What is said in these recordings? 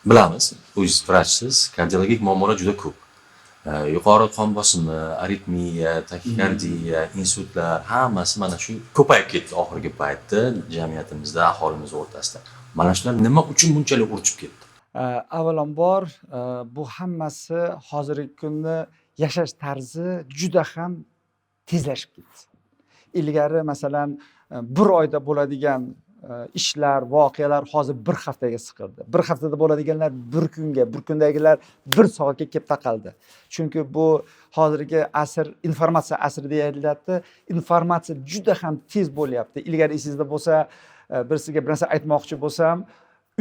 Bilamiz, o'zingiz vrachsiz, kardiologik muammolar juda ko'p. Yuqori qon bosimi, aritmiya, taxikardiya, insultlar hammasi mana shu ko'payib ketdi oxirgi paytda jamiyatimizda, aholimiz o'rtasida. Mana shular nima uchun bunchalik urchib ketdi? Avvalambor bu hammasi hozirgi kunda yashash tarzi juda ham tezlashib ketdi. Ilgari masalan bir oyda bo'ladigan ishlar, voqealar hozir bir haftaga siqildi. Bir haftada bo'ladiganlar bir kunga, bir kundagilar bir soatga kelib taqaldi. Chunki bu hozirgi asr informatsiya asri deyilyapti. Informatsiya juda ham tez bo'lyapti. Ilgari esingizda bo'lsa, bir sizga bir narsa aytmoqchi bo'lsam,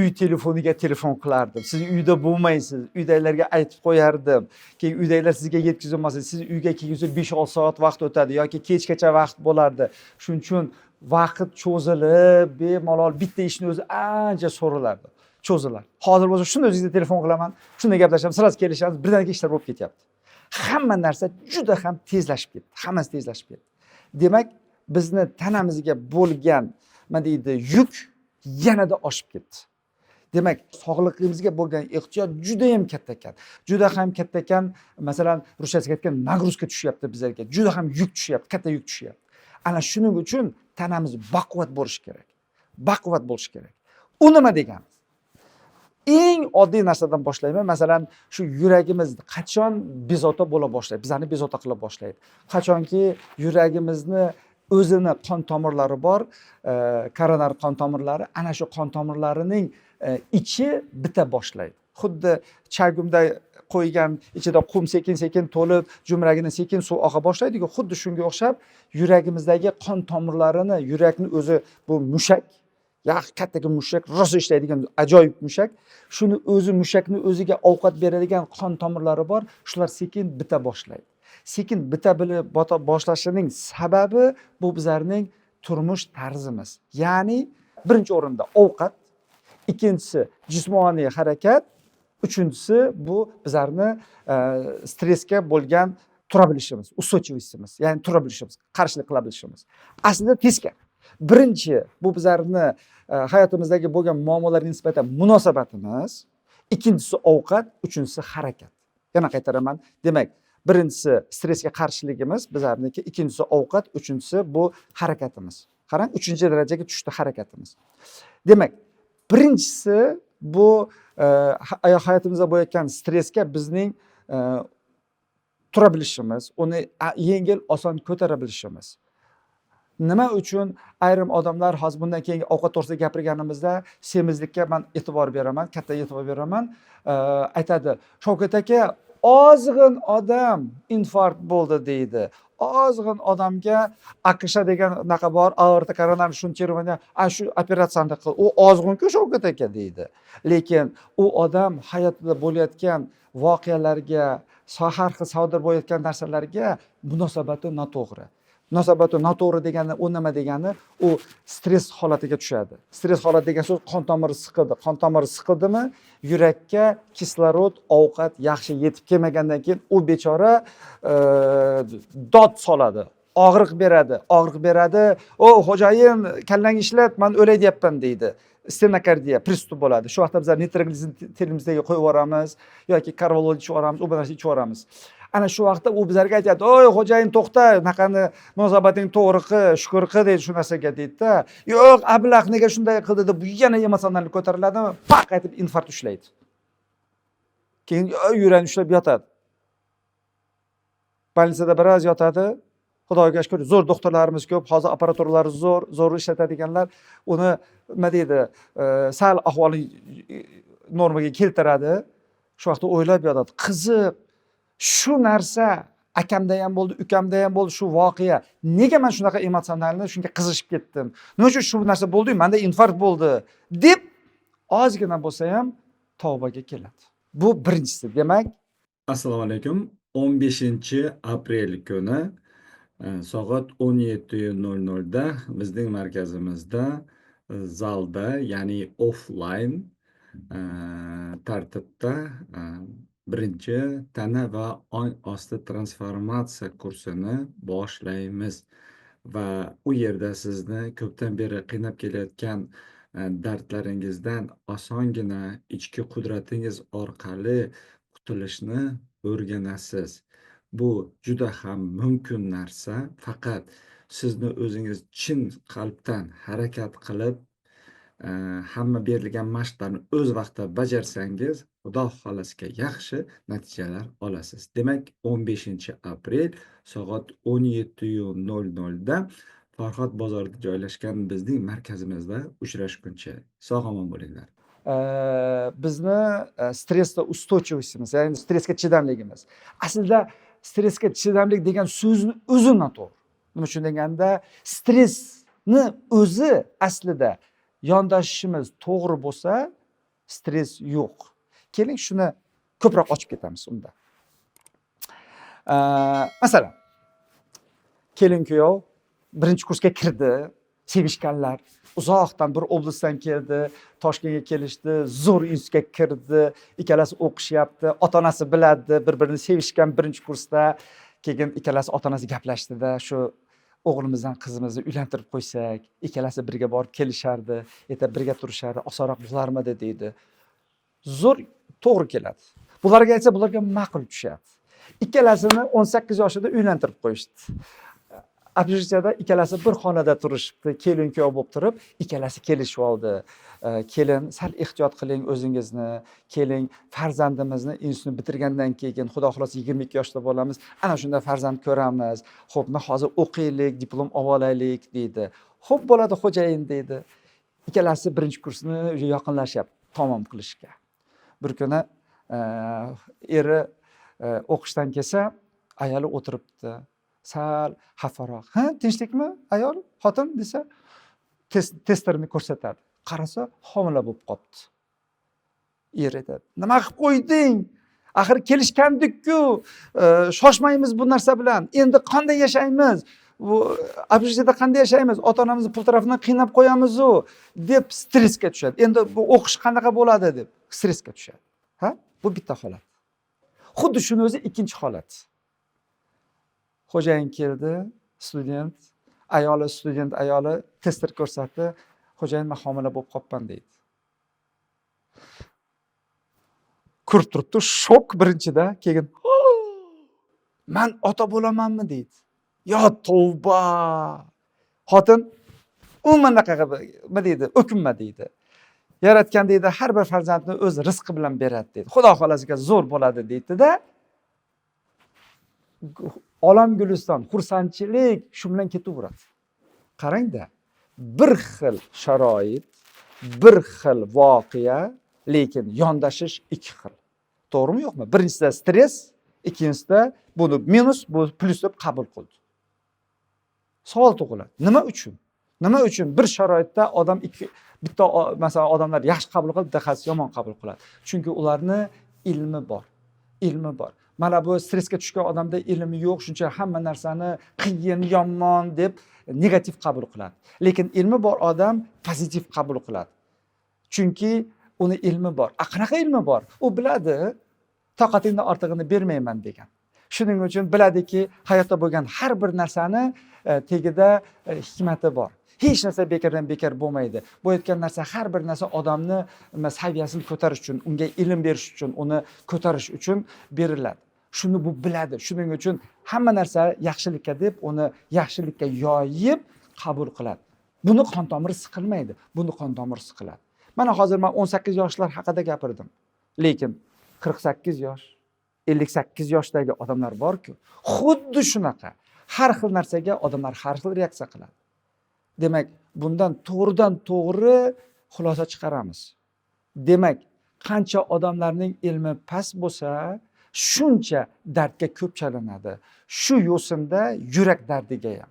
uy telefoniga telefon qilardim. Siz uyda bo'lmaysiz, uydagilarga aytib qo'yardim. Keyin uydagilar sizga yetkazolmasa, siz uyga kelguncha 5-6 soat vaqt o'tadi yoki kechgacha vaqt bo'lardi. Shuning uchun vaqt cho'zilib, bemalol bitta ishni o'zi ancha so'ralardi. Cho'zilar. Hozir bo'lsa shuni o'zingizga telefon qilaman, shunday gaplashamiz, sirasi kelishamiz, birdaniga ishlar bo'lib ketyapti. Hamma narsa juda ham tezlashib ketdi. Hammasi tezlashib ketdi. Demak, bizni tanamizga bo'lgan, nima deydi, yuk yanada oshib ketdi. Demak, sog'lig'imizga bo'lgan ehtiyoj juda ham katta ekan. Juda ham katta ekan. Masalan, ruschasiga aytgan nagruzka tushyapti bizlarga. Juda ham yuk tushyapti, katta yuk tushyapti. Ana shuning uchun tanamiz baquvvat bo'lishi kerak. Baquvvat bo'lishi kerak. U nima degani? Eng oddiy narsadan boshlayman. Masalan, shu yuragimiz qachon bezovta bo'la boshlaydi? Bizlarni bezovta qila boshlaydi. Qachonki yuragimizni o'zini qon tomirlari bor, koronar qon tomirlari, ana shu qon tomirlarining ichi bita boshlaydi. Xuddi chagumda qo'ygan ichida qum sekin-sekin to'lib, jumragini sekin suv oqa boshlaydi-ku, xuddi shunga o'xshab yuragimizdagi qon tomirlarini, yurakni o'zi bu mushak, kattaki mushak, rosa ishlaydigan ajoyib mushak. Shuni o'zi mushakni o'ziga ovqat beradigan qon tomirlari bor, shular sekin bita boshlaydi. Sekin bita boshlashining sababi bu bizlarning turmush tarzimiz. Ya'ni birinchi o'rinda ovqat, ikkinchisi jismoniy harakat, uchinchisi bu bizlarni stressga bo'lgan tura bilishimiz, ustойчивостimiz, ya'ni tura bilishimiz, qarshilik qila bilishimiz. Aslida teskari. Birinchi bu bizlarni hayotimizdagi bo'lgan muammolarga nisbatan munosabatimiz, ikkinchisi ovqat, uchinchisi harakat. Yana qaytaraman. Demak, birinchisi stressga qarshiligimiz bizlarniki, ikkinchisi ovqat, uchinchisi bu harakatimiz. Qarang, 3-darajaga tushdi harakatimiz. Demak, birinchisi bu hayotimizda bo'layotgan stressga bizning tura bilishimiz, uni yengil oson ko'tara bilishimiz. Nima uchun ayrim odamlar hozir bundan keyingi ovqat to'g'risida gapirganimizda semizlikka men e'tibor beraman, katta e'tibor beraman. Aytadi, Shavkat aka, ozg'in odam infarkt bo'ldi deydi. Ozg'in odamga AQSh degan naqa bor, aorta koronarni shuntiruvani, shu operatsiyani qil. U ozg'in-ku Shavkat aka deydi. Lekin u odam hayotida bo'layotgan voqealarga, har xil sodir bo'layotgan narsalarga munosabati noto'g'ri. Munosabati noto'g'ri degani u nima degani? U stress holatiga tushadi. Stress holati degan so'z qon tomiri siqildi. Qon tomiri siqildimi, yurakka kislorod, ovqat yaxshi yetib kelmagandan keyin u bechora dod soladi, og'riq beradi. "O, xo'jayin, kallang ishlat, men o'lay deyapman" deydi. Stenokardiya, pristup bo'ladi. Shu vaqtda bizlar nitroglizin terimizga qo'yib yuboramiz yoki karvalol ichib yuboramiz, u narsa ichib yuboramiz. Ana shu vaqtda u bizlarga aytadi, "Oy, xo'jayin, to'xta, naqani munosabating to'g'ri qil, shukur qil" deydi shu narsaga deydi-da. "Yo'q, ablah nega shunday qildi" deb bu yana emotsionallik ko'tariladimi? Paq aytib infarkt ushlaydi. Keyin yuragini ushlab yotadi. Bolnitsada biroz yotadi. Xudoga shukr, zo'r doktorlarimiz ko'p, hozir apparaturalari zo'r ishlatadiganlar uni nima deydi, sal ahvoli normaga keltiradi. Shu vaqtda o'ylab yotadi, qiziq, shu narsa akamda ham bo'ldi, ukamda ham bo'ldi shu voqea. Nega men shunaqa emotsionalni shunga qizishib ketdim? Nima uchun shu narsa bo'ldi, menda infarkt bo'ldi deb ozgina bo'lsa ham tavbaga keladi. Bu birinchisi. Demak, Assalomu alaykum. 15-aprel kuni soat 17:00 da bizning markazimizda zalda, ya'ni offline tartibda birinchi tana va ong osti transformatsiya kursini boshlaymiz va u yerda sizni ko'pdan beri qiynab kelayotgan dardlaringizdan osongina ichki qudratingiz orqali qutulishni o'rganasiz. Bu juda ham mumkin narsa, faqat sizni o'zingiz chin qalbdan harakat qilib, hamma berilgan mashqlarni o'z vaqtida bajarsangiz, Xudo xohlasa yaxshi natijalar olasiz. Demak, 15 aprel soat 17:00 da Farhod bozorida joylashgan bizning markazimizda uchrashguncha sog' omon bo'linglar. Bizni stressga ustойчивостimiz, ya'ni stressga chidamligimiz. Aslida stressga chidamlik degan so'zni o'zi noto'g'ri. Nima uchun deganda, stressni o'zi aslida yondoshishimiz to'g'ri bo'lsa, stress yo'q. Keling, shuni ko'proq ochib ketamiz unda. Masalan, kelin-kuyov birinchi kursga kirdi, sevishganlar, uzoqdan bir oblastdan keldi, Toshkentga kelishdi, zo'r institutga kirdi, ikkalasi o'qishyapti, ota-onasi biladi, bir-birini sevishgan birinchi kursda, keyin ikkalasi ota-onasi gaplashdida, shu o'g'limizdan qizimizni uylantirib qo'ysak, ikkalasi birga borib kelishardi, erta birga turishardi, osonroq bo'larmidi deydi. Zo'r, to'g'ri keladi. Bularga aytsa, bularga ma'qul tushadi. Ikkalasini 18 yoshida uylantirib qo'yishdi. Общежитияda ikkalasi bir xonada turishibdi, kelin-kuyov bo'lib turib, ikkalasi kelishib oldi. Kelin, sal ehtiyot qiling o'zingizni, keling, farzandimizni institutni bitirgandan keyin, Xudo xohlasa 22 yoshda bo'lamiz, ana shunda farzand ko'ramiz. Xo'p, hozir o'qiylik, diplom olaylik deydi. Xo'p, bo'ladi xo'jayin deydi. Ikkalasi birinchi kursni yaqinlashyapti tamom qilishga. Bir kuni eri o'qishdan kelsa, ayoli o'tiribdi. Sal xafaroq. Ha, tinchlikmi ayol? Xotin desa, testlarini ko'rsatadi. Qarasa, homila bo'lib qolibdi. Er aytadi: "Nima qilib qo'yding? Axir kelishgandik-ku. Shoshmaymiz bu narsa bilan. Endi qanday yashaymiz? Bu общежитияda qanday yashaymiz? Ota-onamizni pul tarafidan qiynab qo'yamiz-ku" deb stressga tushadi. Endi bu o'qish qanaqa bo'ladi deb stressga tushadi. Ha? Bu bitta holat. Xuddi shuni o'zi ikkinchi holat. Xo'jayin keldi, student ayoli tester ko'rsatdi. Xo'jayin, men homila bo'lib qolibman deydi. Ko'rib turibdi, shok birinchida, keyin "Men ota bo'lamanmi?" deydi. Yo tavba! Xotin umuman nima deydi? O'kinma deydi. Yaratgan deydi, har bir farzandni o'z rizqi bilan beradi deydi. Xudo xolasiga zo'r bo'ladi deydi-da. Olam guliston, xursandchilik shu bilan ketaveradi. Qarangda, bir xil sharoit, bir xil voqea, lekin yondashish ikki xil. To'g'rimi, yo'qmi? Birinchisida stress, ikkinchisida buni minus, bu plus deb qabul qildi. Savol tug'iladi. Nima uchun? Nima uchun bir sharoitda odam bitta masalan odamlar yaxshi qabul qilib, bittasi yomon qabul qiladi? Chunki ularni ilmi bor. Ilmi bor. Mana bu stressga tushgan odamda ilmi yo'q, shuncha hamma narsani qiyin, yomon deb negativ qabul qiladi. Lekin ilmi bor odam pozitiv qabul qiladi. Chunki uni ilmi bor. Qanaqa ilmi bor? U biladi, toqatingdan ortig'ini bermayman degan. Shuning uchun biladiki, hayotda bo'lgan har bir narsani tagida hikmati bor. Hech narsa bekordan bekor bo'lmaydi. Bu aytgan narsa har bir narsa odamni saviyasini ko'tarish uchun, unga ilm berish uchun, uni ko'tarish uchun beriladi. Shuni bu biladi. Shuning uchun hamma narsa yaxshilikka deb uni yaxshilikka yoyib qabul qiladi. Buni qon tomiri siqilmaydi. Buni qon tomiri siqiladi. Mana hozir men 18 yoshlar haqida gapirdim. Lekin 48 yosh, 58 yoshdagi odamlar bor-ku, xuddi shunaqa. Har xil narsaga odamlar har xil reaksiya qiladi. Demak, bundan to'g'ridan to'g'ri xulosa chiqaramiz. Demak, qancha odamlarning ilmi past bo'lsa, shuncha dardga ko'p chalinadi. Shu yo'sinda yurak dardiga ham.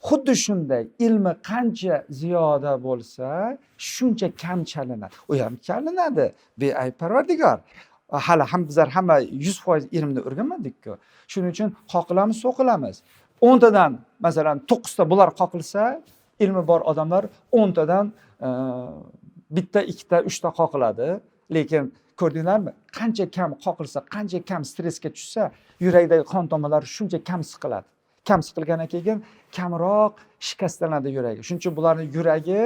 Xuddi shunday ilmi qancha ziyoda bo'lsa, shuncha kam chalinadi. U ham chalinadi. Beayb Parvardigor. Hali bizlar hamma 100% ilmni o'rganmadik-ku. Shuning uchun qoqilamiz, so'qilamiz. 10 tadan, masalan, 9 ta bular qoqilsa, ilmi bor odamlar 10 tadan bitta, ikkita, 3 ta qoqiladi. Lekin ko'rdinglarmi? Qancha kam qoqilsa, qancha kam stressga tushsa, yurakdagi qon tomirlari shuncha kam siqiladi. Kam siqilgandan keyin kamroq shikastlanadi yuragi. Shuning uchun bularning yuragi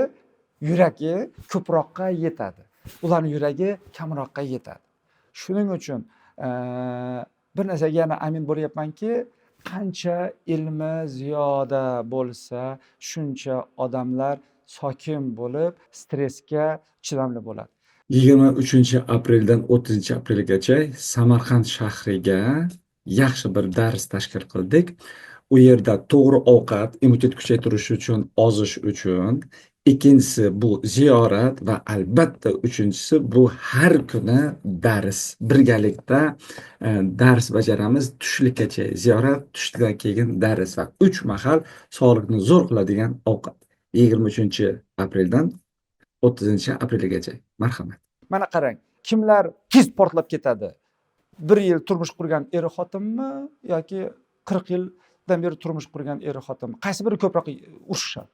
yuragi ko'proqqa yetadi. Ularning yuragi kamroqqa yetadi. Shuning uchun bir narsaga yana amin bo'lyapmanki, qancha ilmi ziyoda bo'lsa, shuncha odamlar sokin bo'lib, stressga chidamli bo'ladi. 23 apreldan 30 aprelgacha Samarqand shahriga yaxshi bir dars tashkil qildik. U yerda to'g'ri ovqat, immunitet kuchaytirish uchun, ozish uchun, ikkinchisi bu ziyorat va albatta uchinchisi bu har kuni dars. Birgalikda dars bajaramiz. Tushlikkacha ziyorat, tushlikdan keyin dars va 3 mahal sog'liqni zo'r qiladigan ovqat. 23 apreldan 30 aprelgacha. Marhamat. Mana qarang, kimlar tez portlab ketadi? 1 yil turmush qurgan eri xotinmi yoki 40 yildan beri turmush qurgan eri xotinmi? Qaysi biri ko'proq urushadi?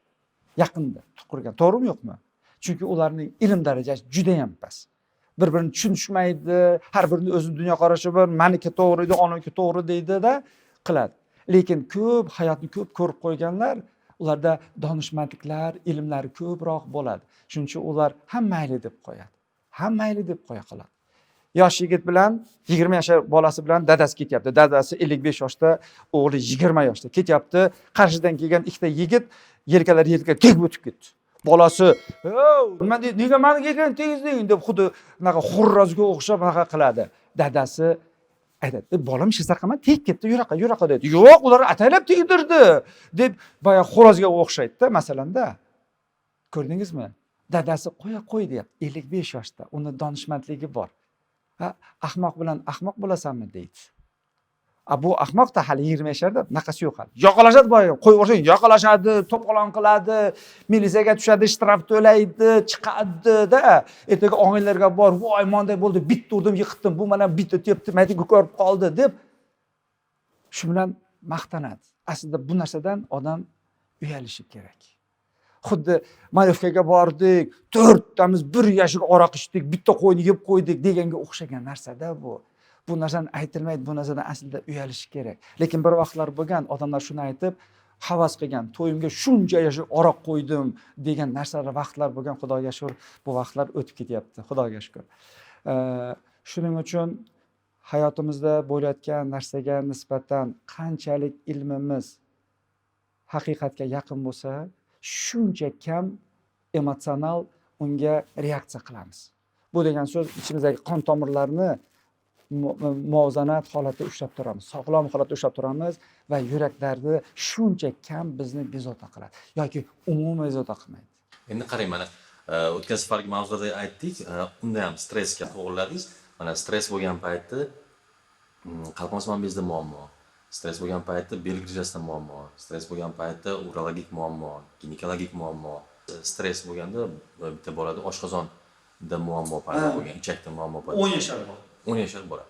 Yaqinda qurgan, to'g'rimi yo'qmi? Chunki ularning ilm darajasi juda ham past. Bir-birini tushunishmaydi, har birining o'zining dunyoqarashi bor, meniki to'g'ri edi, oniki to'g'ri deydi-da qiladi. Lekin ko'p hayotni ko'p ko'rib qo'yganlar, ularda donishmandliklar, ilmlari ko'proq bo'ladi. Shuning uchun ular ham mayli deb qo'yadi. Ham mayli deb qo'ya qoladi. Yosh yigit bilan 20 yoshli bolasi bilan dadasi ketyapti. Dadasi 55 yoshda, o'g'li 20 yoshda ketyapti. Qarshidan kelgan ikkita yigit yelkalariga tegib o'tib ketdi. Bolasi, "Nima deydi? Nega meni kelgan tegizding?" deb xuddi unaqa xurrozga o'xshab unaqa qiladi. Dadasi aytadi, "Bolam shizaqama tegib ketdi, yuraqa" dedi. "Yo'q, ular ataylab tegdirdi" deb boya xo'rozga o'xshaydi-da masalanda. Ko'rdingizmi? Dadasi qo'y deyapti. 55 yoshda, uni donishmandligi bor. Ahmoq bilan ahmoq bo'lasanmi deydi. Bu ahmoqda hali 20 yasharda, naqasi yo'q hali. Yoqalashadi boya, qo'yib yuborsang yoqalashadi, to'polon qiladi, militsiyaga tushadi, shtraf to'laydi, chiqadi-da. Ertaga og'aylarga bor, "Voy, monday bo'ldi, bitta urdim, yiqitdim, bu mana bitta tepdi, mayda ko'rib qoldi" deb shu bilan maqtanadi. Aslida bu narsadan odam uyalishi kerak. Xuddi Malyovkaga bordik, 4 tamiz bir yashik aroq ichdik, bitta qo'yni yeb qo'ydik deganga o'xshagan narsa-da bu. Bu narsani aytilmaydi, bu narsadan aslida uyalish kerak. Lekin bir vaqtlar bo'lgan, odamlar shuni aytib, havas qilgan, to'yimga shuncha yashik aroq qo'ydim degan narsalar vaqtlar bo'lgan, Xudoga shukr, bu vaqtlar o'tib ketyapti, Xudoga shukr. Shuning uchun hayotimizda bo'layotgan narsaga nisbatan qanchalik ilmimiz haqiqatga yaqin bo'lsa, shuncha kam emotsional unga reaksiya qilamiz. Bu degan so'z ichimizdagi qon tomirlarni muvozanat holatda ushlab turamiz, sog'lom holatda ushlab turamiz va yurak dardi shuncha kam bizni bezovta qiladi yoki umuman bezovta qilmaydi. Endi qarang, mana o'tgan safargi mavzuda aytdik, unda ham stressga to'g'riladingiz. Mana stress bo'lgan paytda qalb osmon bezida muammo, stress bo'lgan paytda bel grujasida muammo, stress bo'lgan paytda urologik muammo, ginekologik muammo, stress bo'lganda bitta bolada oshqozonda muammo paydo bo'lgan, ichakda muammo paydo 10 yashar bola. 10 yashar bola.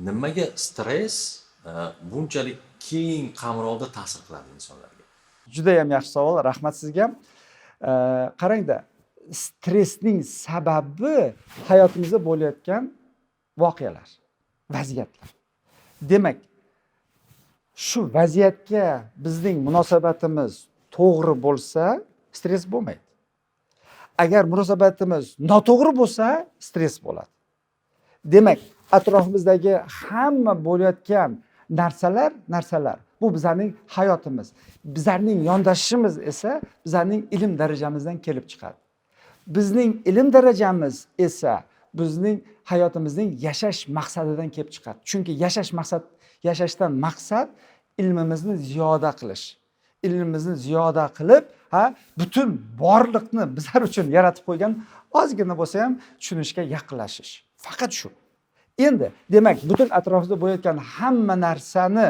Nimaga stress bunchalik keng qamrovda ta'sir qiladi insonlarga? Juda ham yaxshi savol, rahmat sizga. Qarangda, stressning sababi hayotimizda bo'layotgan voqealar, vaziyatlar. Demak, shu vaziyatga bizning munosabatimiz to'g'ri bo'lsa, stress bo'lmaydi. Agar munosabatimiz noto'g'ri bo'lsa, stress bo'ladi. Demak, atrofimizdagi hamma bo'layotgan narsalar bu bizning hayotimiz. Bizning yondashishimiz esa bizning ilm darajamizdan kelib chiqadi. Bizning ilm darajamiz esa bizning hayotimizning yashash maqsadidan kelib chiqadi. Chunki yashashdan maqsad ilmimizni ziyoda qilish. Ilmimizni ziyoda qilib, butun borliqni bizlar uchun yaratib qo'ygan ozgina bo'lsa ham tushunishga yaqinlashish. Faqat shu. Endi, demak, butun atrofimizda bo'layotgan hamma narsani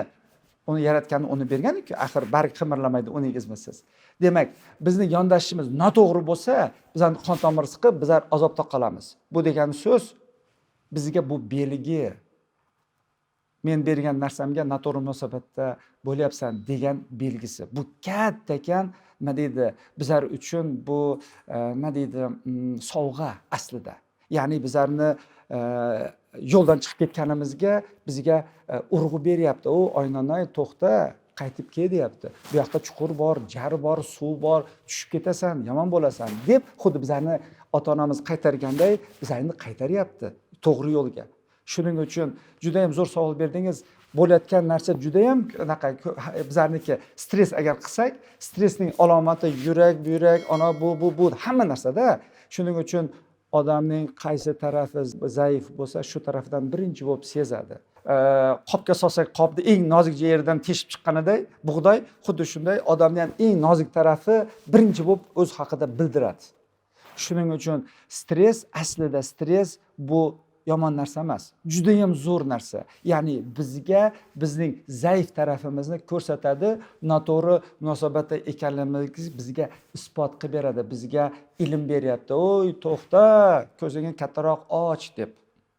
uni yaratganni uni bergan-ku, axir barg qimirlamaydi, uning izmisiz. Demak, bizning yondashishimiz noto'g'ri bo'lsa, bizning qon tomir siqib, bizlar azobda qolamiz. Bu degani so'z bizga bu belgi. Men bergan narsamga noto'g'ri munosabatda bo'lyapsan degan belgisi. Bu kattakan, nima deydi, bizlar uchun bu nima deydi, sovg'a aslida. Ya'ni bizlarni yo'ldan chiqib ketganimizga bizga urg'u beryapti. Oynanoy, to'xta, qaytib kel deyapti. Bu yoqda chuqur bor, jar bor, suv bor, tushib ketasan, yomon bo'lasan deb xuddi bizlarni ota-onamiz qaytarganday bizlarni qaytaryapti to'g'ri yo'lga. Shuning uchun juda ham zo'r savol berdingiz. Bo'layotgan narsa juda ham anaqa bizlarniki stress agar qilsak, stressning alomati yurak, buyrak, bu hamma narsada. Shuning uchun odamning qaysi tarafi zaif bo'lsa, shu tarafdan birinchi bo'lib sezadi. Qopga solsak, qopni eng nozik yeridan teshib chiqqaniday, bug'doy xuddi shunday odamning eng nozik tarafi birinchi bo'lib o'z haqida bildiradi. Shuning uchun aslida stress bu yomon narsa emas, juda ham zo'r narsa. Ya'ni bizga bizning zaif tarafimizni ko'rsatadi, noto'g'ri munosabatda ekanligimizni bizga isbot qilib beradi, bizga ilm beryapti. To'xta, ko'zingni kattaroq och deb.